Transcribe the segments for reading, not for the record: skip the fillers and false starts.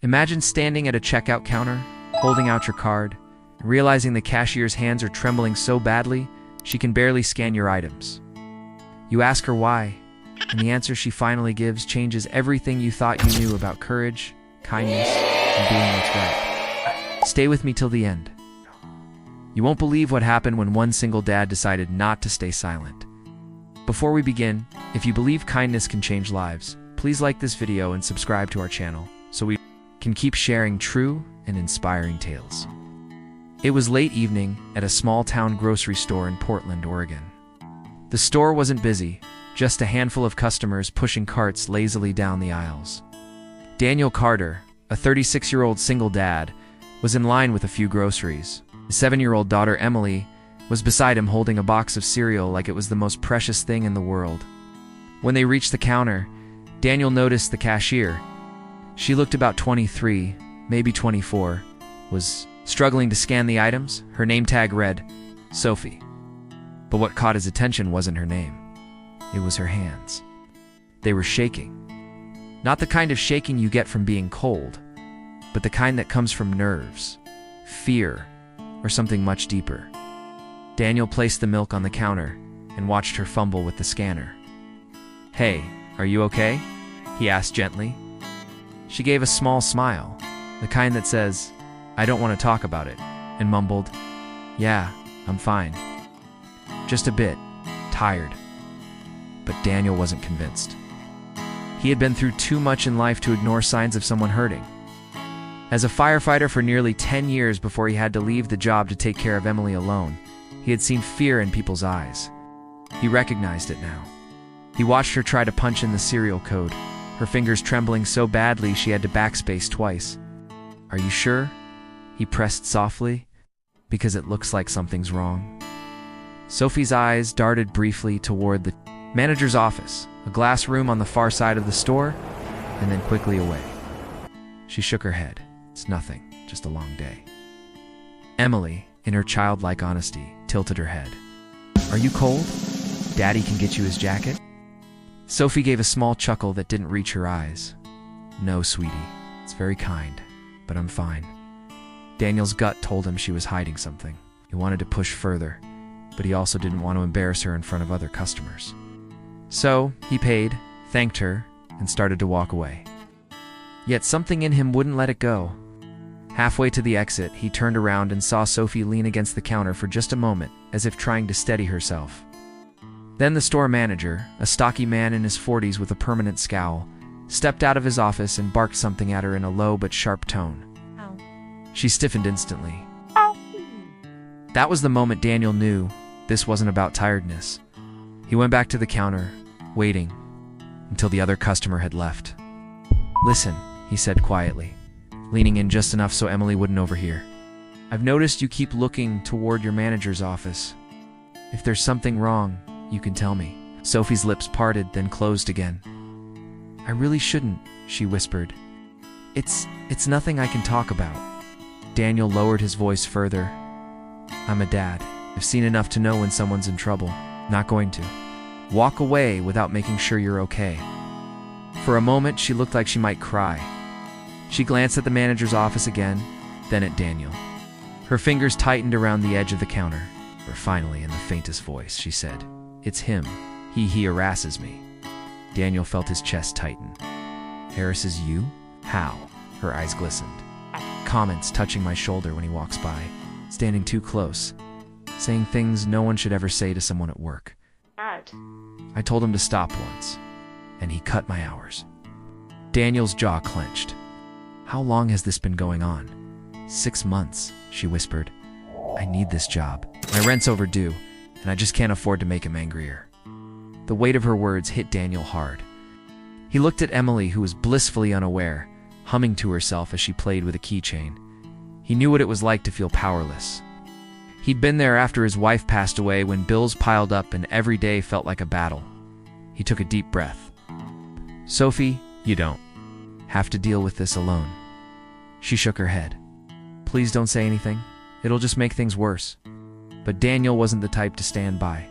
Imagine standing at a checkout counter, holding out your card, and realizing the cashier's hands are trembling so badly she can barely scan your items. You ask her why, and the answer she finally gives changes everything you thought you knew about courage, kindness, and doing what's right. Stay with me till the end. You won't believe what happened when one single dad decided not to stay silent. Before we begin, if you believe kindness can change lives, please like this video and subscribe to our channel so we can keep sharing true and inspiring tales. It was late evening at a small-town grocery store in Portland, Oregon. The store wasn't busy, just a handful of customers pushing carts lazily down the aisles. Daniel Carter, a 36-year-old single dad, was in line with a few groceries. His 7-year-old daughter Emily was beside him holding a box of cereal like it was the most precious thing in the world. When they reached the counter, Daniel noticed the cashier. She looked about 23, maybe 24, was struggling to scan the items. Her name tag read, Sophie. But what caught his attention wasn't her name. It was her hands. They were shaking. Not the kind of shaking you get from being cold, but the kind that comes from nerves, fear, or something much deeper. Daniel placed the milk on the counter and watched her fumble with the scanner. "Hey, are you okay?" he asked gently. She gave a small smile, the kind that says, "I don't want to talk about it," and mumbled, "Yeah, I'm fine. Just a bit tired." But Daniel wasn't convinced. He had been through too much in life to ignore signs of someone hurting. As a firefighter for nearly 10 years before he had to leave the job to take care of Emily alone, he had seen fear in people's eyes. He recognized it now. He watched her try to punch in the serial code, her fingers trembling so badly she had to backspace twice. "Are you sure?" he pressed softly, "because it looks like something's wrong." Sophie's eyes darted briefly toward the manager's office, a glass room on the far side of the store, and then quickly away. She shook her head. "It's nothing, just a long day." Emily, in her childlike honesty, tilted her head. "Are you cold? Daddy can get you his jacket?" Sophie gave a small chuckle that didn't reach her eyes. "No, sweetie, it's very kind, but I'm fine." Daniel's gut told him she was hiding something. He wanted to push further, but he also didn't want to embarrass her in front of other customers. So he paid, thanked her, and started to walk away. Yet something in him wouldn't let it go. Halfway to the exit, he turned around and saw Sophie lean against the counter for just a moment, as if trying to steady herself. Then the store manager, a stocky man in his 40s with a permanent scowl, stepped out of his office and barked something at her in a low but sharp tone. Ow. She stiffened instantly. Ow. That was the moment Daniel knew this wasn't about tiredness. He went back to the counter, waiting, until the other customer had left. "Listen," he said quietly, leaning in just enough so Emily wouldn't overhear. "I've noticed you keep looking toward your manager's office. If there's something wrong, you can tell me." Sophie's lips parted, then closed again. "I really shouldn't," she whispered. It's nothing I can talk about." Daniel lowered his voice further. "I'm a dad. I've seen enough to know when someone's in trouble. Not going to walk away without making sure you're okay." For a moment, she looked like she might cry. She glanced at the manager's office again, then at Daniel. Her fingers tightened around the edge of the counter. But finally, in the faintest voice, she said, "It's him. He harasses me." Daniel felt his chest tighten. "Harasses you? How?" Her eyes glistened. "Comments touching my shoulder when he walks by, standing too close, saying things no one should ever say to someone at work. Bad. I told him to stop once, and he cut my hours." Daniel's jaw clenched. "How long has this been going on?" "6 months, she whispered. "I need this job. My rent's overdue, and I just can't afford to make him angrier." The weight of her words hit Daniel hard. He looked at Emily, who was blissfully unaware, humming to herself as she played with a keychain. He knew what it was like to feel powerless. He'd been there after his wife passed away, when bills piled up and every day felt like a battle. He took a deep breath. "Sophie, you don't have to deal with this alone." She shook her head. "Please don't say anything. It'll just make things worse." But Daniel wasn't the type to stand by.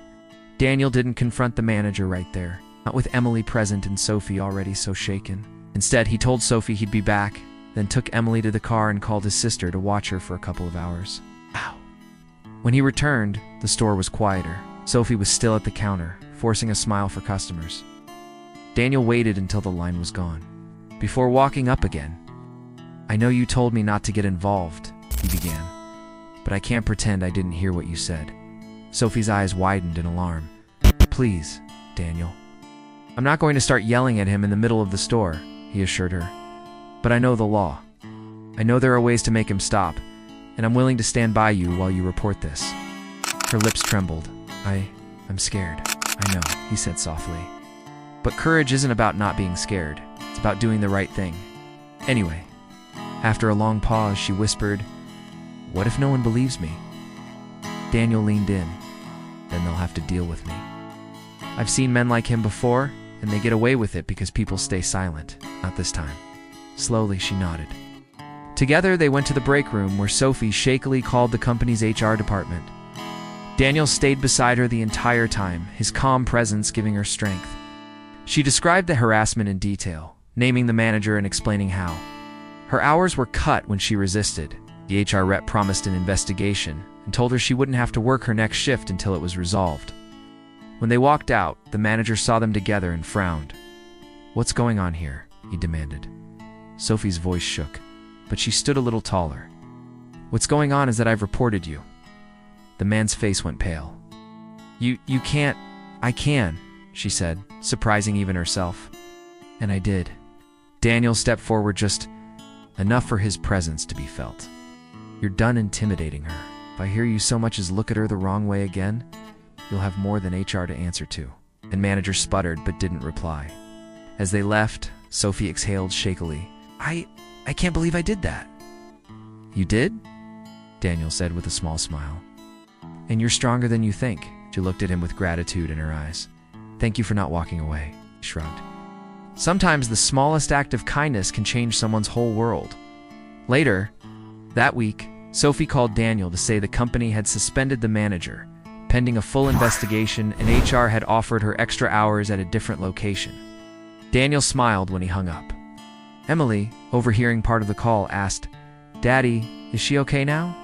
Daniel didn't confront the manager right there, not with Emily present and Sophie already so shaken. Instead, he told Sophie he'd be back, then took Emily to the car and called his sister to watch her for a couple of hours. Ow. When he returned, the store was quieter. Sophie was still at the counter, forcing a smile for customers. Daniel waited until the line was gone, before walking up again. "I know you told me not to get involved," he began, "but I can't pretend I didn't hear what you said." Sophie's eyes widened in alarm. "Please, Daniel." "I'm not going to start yelling at him in the middle of the store," he assured her. "But I know the law. I know there are ways to make him stop, and I'm willing to stand by you while you report this." Her lips trembled. I'm scared. "I know," he said softly. "But courage isn't about not being scared. It's about doing the right thing. Anyway." After a long pause, she whispered, "What if no one believes me?" Daniel leaned in. "Then they'll have to deal with me. I've seen men like him before, and they get away with it because people stay silent. Not this time." Slowly, she nodded. Together, they went to the break room where Sophie shakily called the company's HR department. Daniel stayed beside her the entire time, his calm presence giving her strength. She described the harassment in detail, naming the manager and explaining how. Her hours were cut when she resisted. The HR rep promised an investigation and told her she wouldn't have to work her next shift until it was resolved. When they walked out, the manager saw them together and frowned. "What's going on here?" he demanded. Sophie's voice shook, but she stood a little taller. "What's going on is that I've reported you." The man's face went pale. You can't." "I can," she said, surprising even herself. "And I did." Daniel stepped forward just enough for his presence to be felt. "You're done intimidating her. If I hear you so much as look at her the wrong way again, you'll have more than HR to answer to." And manager sputtered but didn't reply. As they left, Sophie exhaled shakily. I can't believe I did that." "You did?" Daniel said with a small smile. "And you're stronger than you think." She looked at him with gratitude in her eyes. "Thank you for not walking away," he shrugged. Sometimes the smallest act of kindness can change someone's whole world. Later, that week, Sophie called Daniel to say the company had suspended the manager, pending a full investigation, and HR had offered her extra hours at a different location. Daniel smiled when he hung up. Emily, overhearing part of the call, asked, "Daddy, is she okay now?"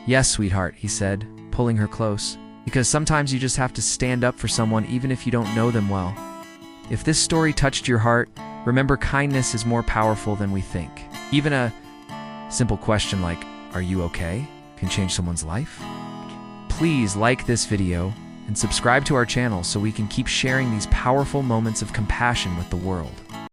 "Yes, sweetheart," he said, pulling her close, "because sometimes you just have to stand up for someone even if you don't know them well. If this story touched your heart, remember kindness is more powerful than we think. Even a simple question like, 'Are you okay?' can change someone's life." Please like this video and subscribe to our channel so we can keep sharing these powerful moments of compassion with the world.